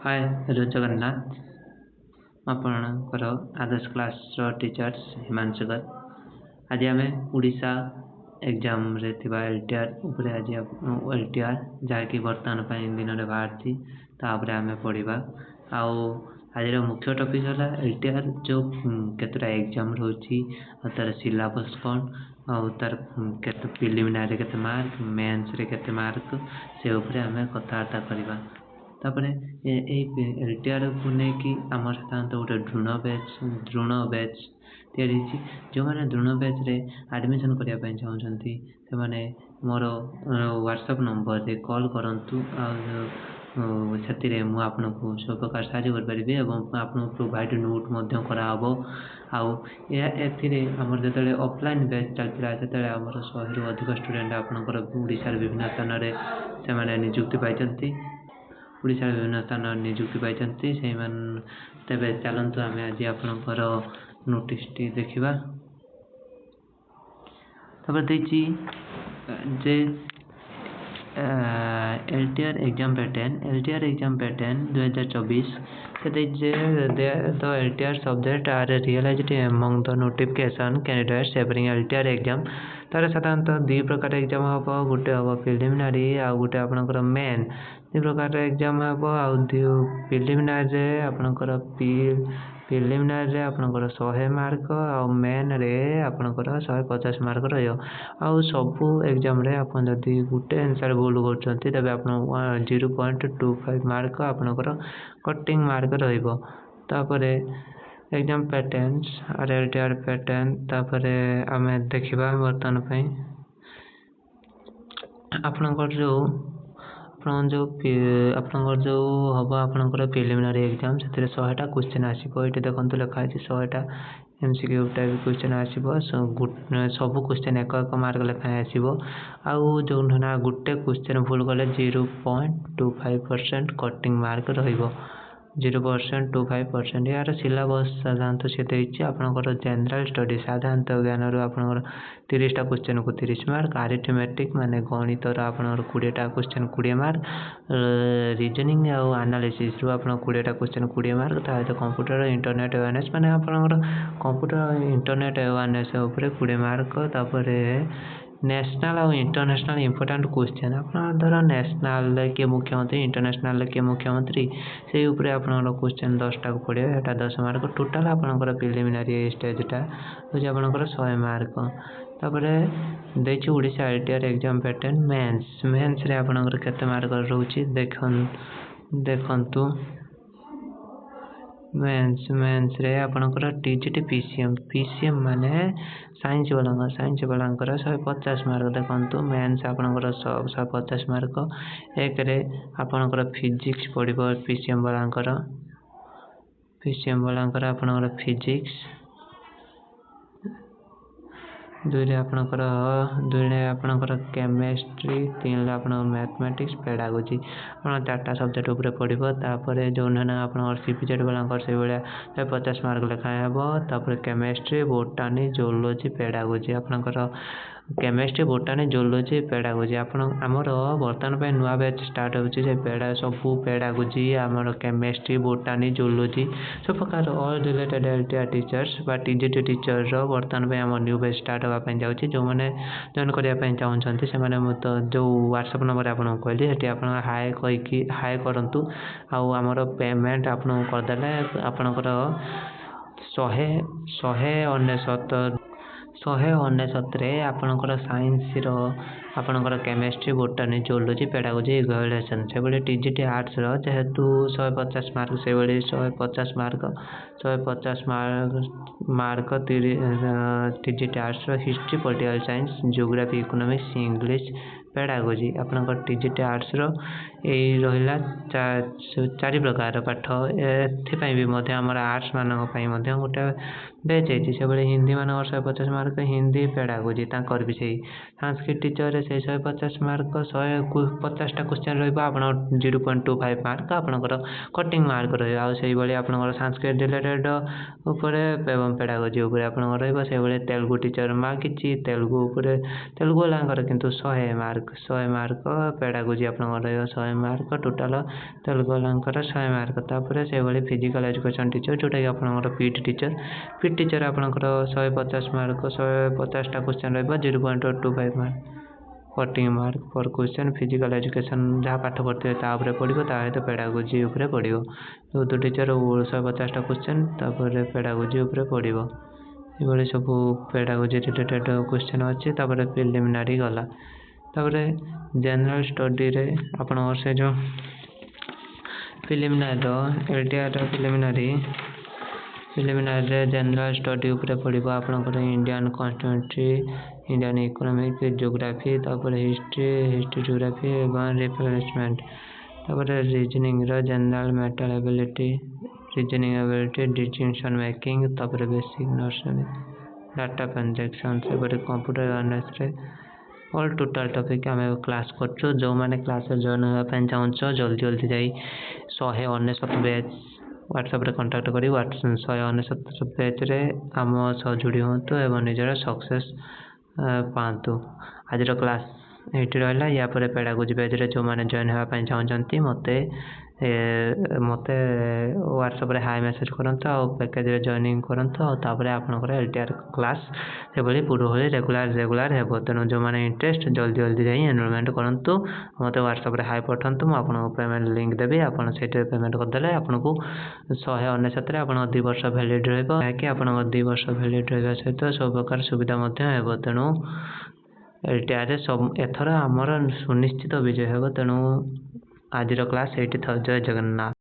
Hi hello Jagannath आपणकर आदर्श class teachers हिमांशुकर आज आम उड़ीसा एग्जाम रे एलटीआर उपरे आज एलटीआर जहाँकि बर्तमान दिन में बाहरी तापर आम पढ़ा आज मुख्य टॉपिक है एलटीआर जो केतटा एग्जाम रोची तार सिलेबस कौन तार केते प्रिलिमिनारी केते मार्क मेंस रे केते मार्क से उपरे आम कथबार्ता करवा तापरे एलटीआर को लेकिन आम साधारणतः गोटे ऋण बैच जो मैंने ऋण बैच रे एडमिशन करने चाहते से मोर व्हाट्सएप नंबर रे कॉल करंतु से आपको सब प्रकार साहय कर आपको प्रोवाइड नोट कराब आमर जो ऑफलाइन बैच चलता से आम 100 रु अधिक स्टूडेंट आपंकर ओडिशार विभिन्न स्थान से निजुक्ति पाई ओडिशा विभिन्न स्थान निजुक्ति पाई तेरे चलतु आम आज आपणकर नोटिस टी देखा देखिए जे LTR exam pattern 2024 the LTR subject are realized among the notification candidates favoring LTR exam तार साधारणतः दुई प्रकार एग्जाम हम गोटे हम प्रिलिमिनारी आउ गोटे आपणकर मेन दुई प्रकार एग्जाम हम प्रिलिमिनारी आपणकर प्रिलिमिनारी आपणकर 100 मार्क आउ मेन रे आपणकर 150 मार्क रहा सबू एग्जाम रे आप जदि गोटे आंसर भूल करते तेज आप 0.25 मार्क आपणकर कटिंग मार्क रहीपर एग्जाम पैटर्न्स आर एलटीआर पैटर्न तापर आम देखा बर्तमान आपणकर जो हम आपणकर प्रिलिमिनारी एग्जाम से 100टा क्वेश्चन आसो ये देखो लिखाई 100टा एमसीक्यू टाइप क्वेश्चन आसो सब क्वेश्चन एक मार्क लेखाएं आसो आउ जो गोटे क्वेश्चन भूल कले 0.25% कटिंग मार्क रही 0.25% यार सिलेबस साधारणतः से देखिए आपंकर जनरल स्टडी साधारणतः ज्ञान आपंकर 30टा क्वेश्चन को 30 मार्क अरिथमेटिक माने गणितर आपंकर 20टा क्वेश्चन 20 मार्क रीजनिंग आउ एनालिसिस रू आप 20टा क्वेश्चन 20 मार्क ताकि कंप्यूटर इंटरनेट अवेयरनेस माने आपंकर कंप्यूटर इंटरनेट अवेयरनेस उपर 20 मार्क तापर नेशनल और इंटरनेशनल इंपोर्टेंट क्वेश्चन धर नेशनल किए मुख्यमंत्री इंटरनेशनल किए मुख्यमंत्री से उपरे आप क्वेश्चन 10टा को पड़े 10 मार्क टोटाल आपंकर प्रिलिमिनारी स्टेजटा हूँ आपंकर 100 मार्क तापर देखिए Odisha LTR exam pattern mains रे आपंकर केते मार्क रोची देखंतु मेंस रे आपंकर टीजीटी पीसीएम माने साइंस वाला 150 मार्क देखंतु मेंस आपंकर 150 मार्क एक रे आपंकर फिजिक्स पड़िबो पीसीएम वाला आपंकर फिजिक्स दुई आपंकर केमिस्ट्री 3 मैथमेटिक्स पेडागोजी आप 4टा सब्जेक्ट उपर पड़ो तापर जो आप सीपीजेड वाला से भाया 50 मार्क लेखाएं हम तापर केमिस्ट्री बोटानी जोलोजी पेडागोजी आपंकर केमिस्ट्री बोटानी जोलोजी पेडागोजी आमर बर्तमान नुआ बैच स्टार्ट होड़ा सबू पेडागोजी आमर केमिस्ट्री बोटानी जोलोजी सब प्रकार ऑल रिलेटेड एलटीआर टीचर्स बा टीजीटी टीचर बर्तमान आम न्यू बैच स्टार्ट होगापी जाऊँगी जो मैंने जॉइन करने चाहते से जो व्हाट्सएप नंबर आपको कहली से आप हाई करूँ आमर पेमेंट आपको करदे आपणकर 199 आपणकर साइंस आपणकर केमिस्ट्री बोटानी जोलोजी पेडागोजी इग्वेलेसन से भाई टीजीटी आर्ट्स जेहेतु 150 मार्क से भाई 150 mark TGT arts history political science geography economics English pedagogy आपणकर टीजीटी आर्ट्स रहा 4 प्रकार पाठ एपाई आमर आर्ट्स मानी गोटे बेच है हिंदी मान 150 मार्क हिंदी पेडागोजी तर भी सही संस्कृत टीचर से 150 मार्क 150टा क्वेश्चन रहा 0.25 मार्क आपंकर कटिंग मार्क रही आप संस्कृत रिलेटेड एवं पेडागोजी आपंकर तेलुगु टीचर मागिची तेलुगु वाला किंतु 100 मार्क पेडागोजी आपंकर 100 मार्क टोटाल तेलुगु वालांकर 100 मार्क तापर से भाई फिजिकल एजुकेशन टीचर जोटा कि आपंकर पीटी टीचर आपंकर 150 मार्क 150टा क्वेश्चन रहा 0.25 मार्क 40 मार्क पर क्वेश्चन फिजिकल एजुकेशन जहाँ पाठ पढ़ते तापर पढ़ो सहित पेडागोजी उपरे पढ़ो यूथ टीचर 150टा क्वेश्चन तापर पेडागोजी उपरे पढ़ो ये सब पेडागोजी रिलेटेड क्वेश्चन अच्छे तापर प्रिलिमिनारी गला तापर जनरल स्टडी रे आपण से जो preliminary LTR preliminary general study उपरे पढ़ो आपंकर Indian constituency Indian economic geography तापर हिस्ट्री ज्योग्राफी एवं रिप्लेसमेंट तापर reasoning general mental ability reasoning ability decision making तापर basic nursery data transaction computer awareness रे ऑल टोटल टॉपिक आम क्लास कर जो मैंने क्लास जॉइन होगा चाहो जल्दी जल्दी जाई 199 बैच व्हाट्सएप रे कांटेक्ट करी 199 बैच रे आम सह जोड़ी हूँ एवं निजर सक्सेस पातु आज क्लास ये रहा या पेडागोजी बैच रे जो मैंने जॉइन होगा चाहते मते व्हाट्सएप रे हाई मेसेज करंतु आ पैकेज रे जॉइनिंग करंतु तापर आपनकर एलटीआर क्लास से भली पूरा भली रेगुलर हेबो तेणु जो माने इंटरेस्ट जल्दी जल्दी जाई एनरोलमेंट करंतु मते व्हाट्सएप रे हाई पठंतु म आपनको पेमेंट लिंक देबी आपन सेटे पेमेंट कर देले आपनको 199 रे आपन 2 वर्ष वैलिड रहबो कि आपन 2 वर्ष वैलिड रहबा सहित सब प्रकार सुविधा मध्ये हेबो तेणु एलटीआर रे सब एथरा हमर सुनिश्चित विजय हेबो तेणु आज क्लास एठी जय जगन्नाथ।